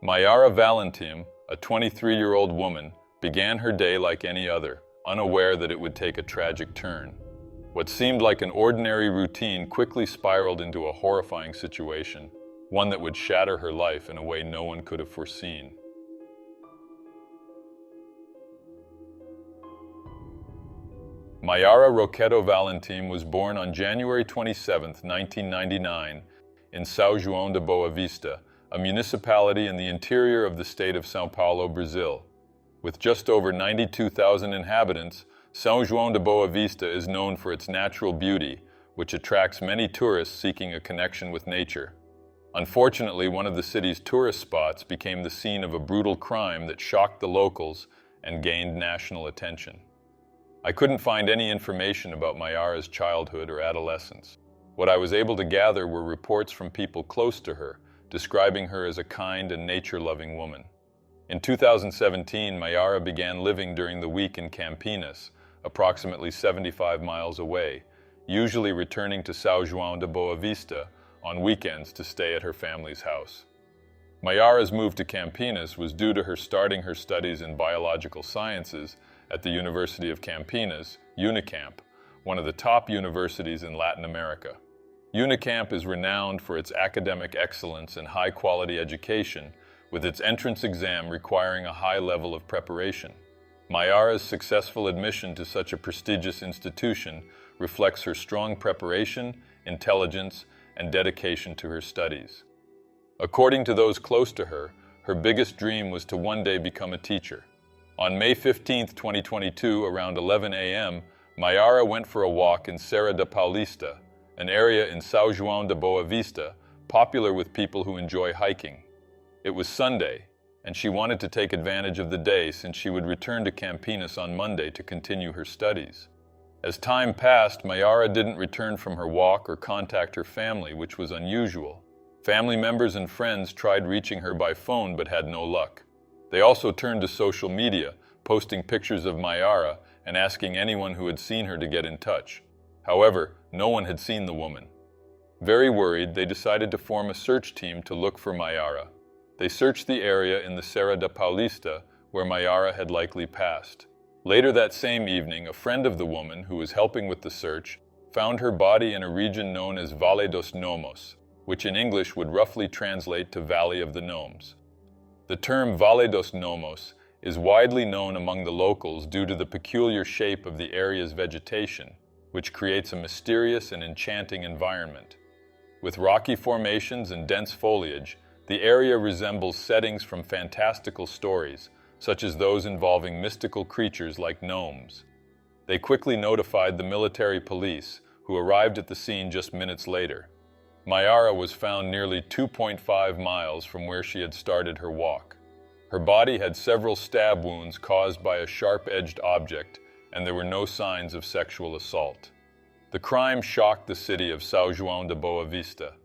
Mayara Valentim, a 23-year-old woman, began her day like any other, unaware that it would take a tragic turn. What seemed like an ordinary routine quickly spiraled into a horrifying situation, one that would shatter her life in a way no one could have foreseen. Mayara Valentim was born on January 27, 1999, in São João de Boa Vista, a municipality in the interior of the state of São Paulo, Brazil. With just over 92,000 inhabitants, São João de Boa Vista is known for its natural beauty, which attracts many tourists seeking a connection with nature. Unfortunately, one of the city's tourist spots became the scene of a brutal crime that shocked the locals and gained national attention. I couldn't find any information about Mayara's childhood or adolescence. What I was able to gather were reports from people close to her, describing her as a kind and nature-loving woman. In 2017, Mayara began living during the week in Campinas, approximately 75 miles away, usually returning to São João de Boa Vista on weekends to stay at her family's house. Mayara's move to Campinas was due to her starting her studies in biological sciences at the University of Campinas, Unicamp, one of the top universities in Latin America. Unicamp is renowned for its academic excellence and high-quality education, with its entrance exam requiring a high level of preparation. Mayara's successful admission to such a prestigious institution reflects her strong preparation, intelligence, and dedication to her studies. According to those close to her, her biggest dream was to one day become a teacher. On May 15, 2022, around 11 a.m., Mayara went for a walk in Serra da Paulista, an area in São João de Boa Vista, popular with people who enjoy hiking. It was Sunday, and she wanted to take advantage of the day since she would return to Campinas on Monday to continue her studies. As time passed, Mayara didn't return from her walk or contact her family, which was unusual. Family members and friends tried reaching her by phone but had no luck. They also turned to social media, posting pictures of Mayara and asking anyone who had seen her to get in touch. However, no one had seen the woman. Very worried, they decided to form a search team to look for Mayara. They searched the area in the Serra da Paulista where Mayara had likely passed. Later that same evening, a friend of the woman who was helping with the search found her body in a region known as Vale dos Gnomos, which in English would roughly translate to Valley of the Gnomes. The term Vale dos Gnomos is widely known among the locals due to the peculiar shape of the area's vegetation, which creates a mysterious and enchanting environment. With rocky formations and dense foliage, the area resembles settings from fantastical stories, such as those involving mystical creatures like gnomes. They quickly notified the military police, who arrived at the scene just minutes later. Mayara was found nearly 2.5 miles from where she had started her walk. Her body had several stab wounds caused by a sharp-edged object, and there were no signs of sexual assault. The crime shocked the city of São João de Boa Vista.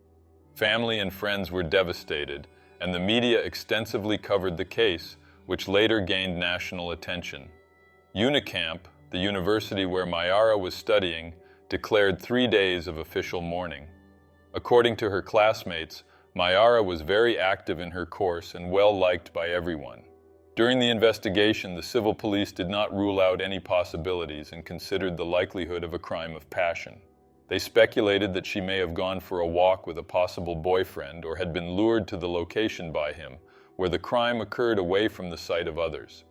Family and friends were devastated, and the media extensively covered the case, which later gained national attention. Unicamp, the university where Mayara was studying, declared 3 days of official mourning. According to her classmates, Mayara was very active in her course and well-liked by everyone. During the investigation, the civil police did not rule out any possibilities and considered the likelihood of a crime of passion. They speculated that she may have gone for a walk with a possible boyfriend or had been lured to the location by him, where the crime occurred away from the sight of others.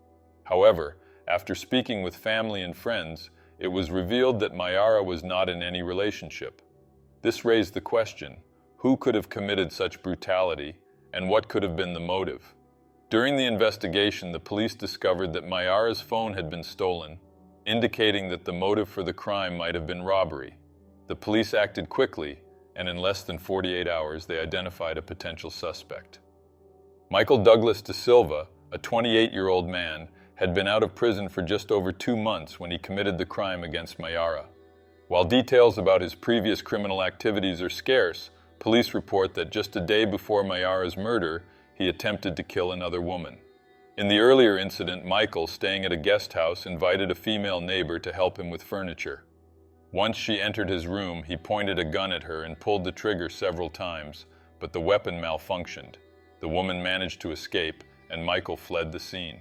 However, after speaking with family and friends, it was revealed that Mayara was not in any relationship. This raised the question, who could have committed such brutality, and what could have been the motive? During the investigation, the police discovered that Mayara's phone had been stolen, indicating that the motive for the crime might have been robbery. The police acted quickly, and in less than 48 hours, they identified a potential suspect. Michael Douglas da Silva, a 28-year-old man, had been out of prison for just over 2 months when he committed the crime against Mayara. While details about his previous criminal activities are scarce, police report that just a day before Mayara's murder, he attempted to kill another woman. In the earlier incident, Michael, staying at a guest house, invited a female neighbor to help him with furniture. Once she entered his room, he pointed a gun at her and pulled the trigger several times, but the weapon malfunctioned. The woman managed to escape, and Michael fled the scene.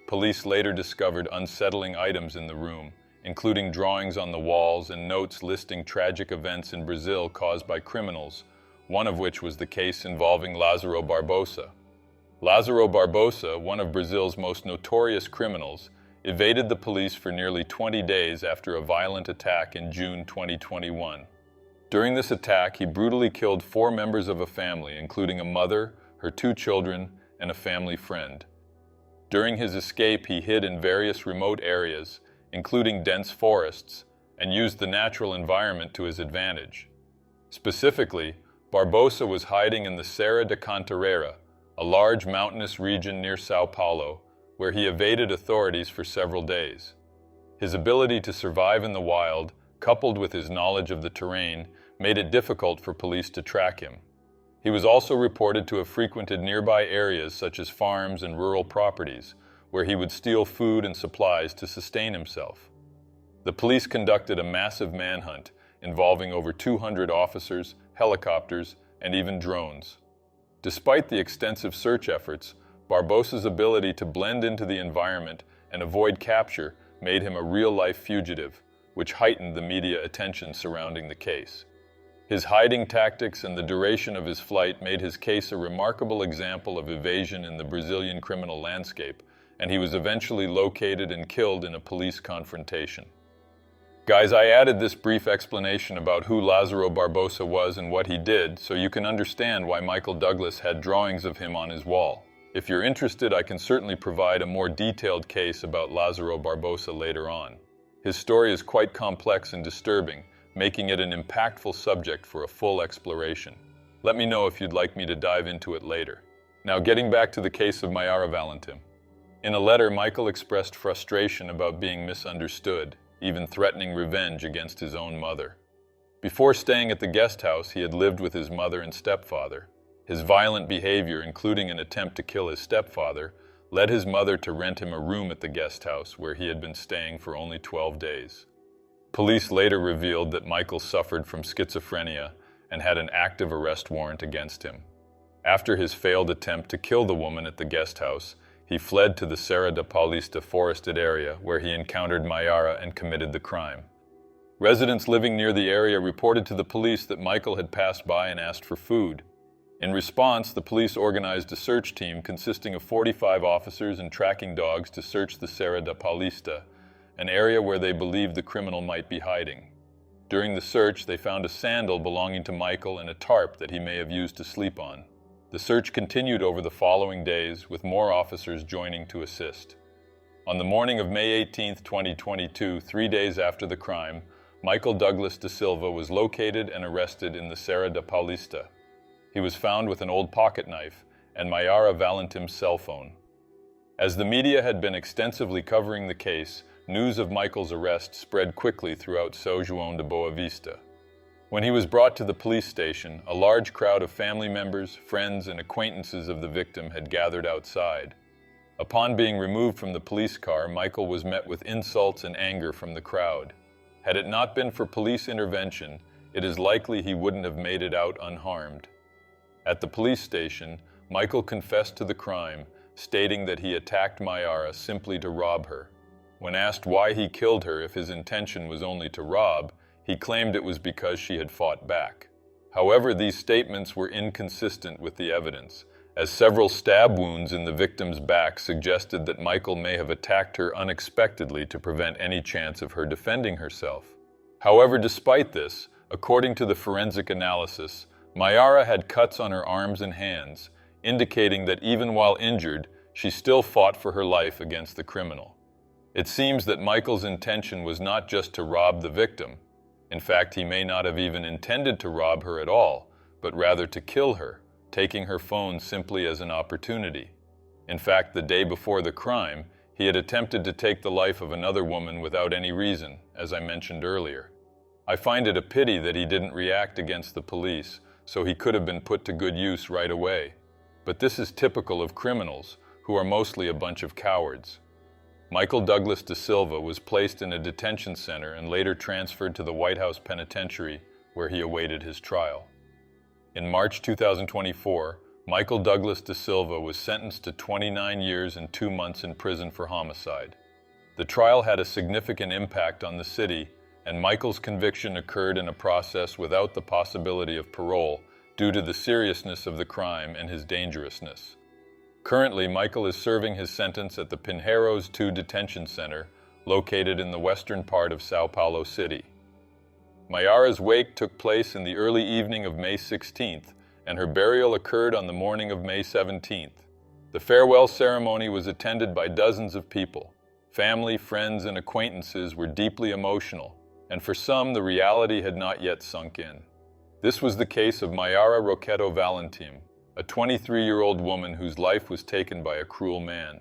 Police later discovered unsettling items in the room, including drawings on the walls and notes listing tragic events in Brazil caused by criminals, one of which was the case involving Lázaro Barbosa. Lázaro Barbosa, one of Brazil's most notorious criminals, evaded the police for nearly 20 days after a violent attack in June 2021. During this attack, he brutally killed 4 members of a family, including a mother, her 2 children, and a family friend. During his escape, he hid in various remote areas, including dense forests, and used the natural environment to his advantage. Specifically, Barbosa was hiding in the Serra da Cantareira, a large mountainous region near São Paulo, where he evaded authorities for several days. His ability to survive in the wild, coupled with his knowledge of the terrain, made it difficult for police to track him. He was also reported to have frequented nearby areas such as farms and rural properties, where he would steal food and supplies to sustain himself. The police conducted a massive manhunt involving over 200 officers, helicopters, and even drones. Despite the extensive search efforts, Barbosa's ability to blend into the environment and avoid capture made him a real-life fugitive, which heightened the media attention surrounding the case. His hiding tactics and the duration of his flight made his case a remarkable example of evasion in the Brazilian criminal landscape, and he was eventually located and killed in a police confrontation. Guys, I added this brief explanation about who Lázaro Barbosa was and what he did so you can understand why Michael Douglas had drawings of him on his wall. If you're interested, I can certainly provide a more detailed case about Lázaro Barbosa later on. His story is quite complex and disturbing, making it an impactful subject for a full exploration. Let me know if you'd like me to dive into it later. Now, getting back to the case of Mayara Valentim. In a letter, Michael expressed frustration about being misunderstood, even threatening revenge against his own mother. Before staying at the guest house, he had lived with his mother and stepfather. His violent behavior, including an attempt to kill his stepfather, led his mother to rent him a room at the guest house where he had been staying for only 12 days. Police later revealed that Michael suffered from schizophrenia and had an active arrest warrant against him. After his failed attempt to kill the woman at the guest house, he fled to the Serra da Paulista forested area where he encountered Mayara and committed the crime. Residents living near the area reported to the police that Michael had passed by and asked for food. In response, the police organized a search team consisting of 45 officers and tracking dogs to search the Serra da Paulista, an area where they believed the criminal might be hiding. During the search, they found a sandal belonging to Michael and a tarp that he may have used to sleep on. The search continued over the following days, with more officers joining to assist. On the morning of May 18, 2022, 3 days after the crime, Michael Douglas da Silva was located and arrested in the Serra da Paulista. He was found with an old pocket knife and Mayara Valentim's cell phone. As the media had been extensively covering the case, news of Michael's arrest spread quickly throughout São João de Boa Vista. When he was brought to the police station, a large crowd of family members, friends, and acquaintances of the victim had gathered outside. Upon being removed from the police car, Michael was met with insults and anger from the crowd. Had it not been for police intervention, it is likely he wouldn't have made it out unharmed. At the police station, Michael confessed to the crime, stating that he attacked Mayara simply to rob her. When asked why he killed her if his intention was only to rob, he claimed it was because she had fought back. However, these statements were inconsistent with the evidence, as several stab wounds in the victim's back suggested that Michael may have attacked her unexpectedly to prevent any chance of her defending herself. However, despite this, according to the forensic analysis, Mayara had cuts on her arms and hands, indicating that even while injured, she still fought for her life against the criminal. It seems that Michael's intention was not just to rob the victim. In fact, he may not have even intended to rob her at all, but rather to kill her, taking her phone simply as an opportunity. In fact, the day before the crime, he had attempted to take the life of another woman without any reason, as I mentioned earlier. I find it a pity that he didn't react against the police, so he could have been put to good use right away. But this is typical of criminals, who are mostly a bunch of cowards. Michael Douglas da Silva was placed in a detention center and later transferred to the White House Penitentiary, where he awaited his trial. In March 2024, Michael Douglas da Silva was sentenced to 29 years and 2 months in prison for homicide. The trial had a significant impact on the city, and Michael's conviction occurred in a process without the possibility of parole due to the seriousness of the crime and his dangerousness. Currently, Michael is serving his sentence at the Pinheiros II Detention Center, located in the western part of São Paulo City. Mayara's wake took place in the early evening of May 16th, and her burial occurred on the morning of May 17th. The farewell ceremony was attended by dozens of people. Family, friends, and acquaintances were deeply emotional, and for some, the reality had not yet sunk in. This was the case of Mayara Valentim, a 23-year-old woman whose life was taken by a cruel man.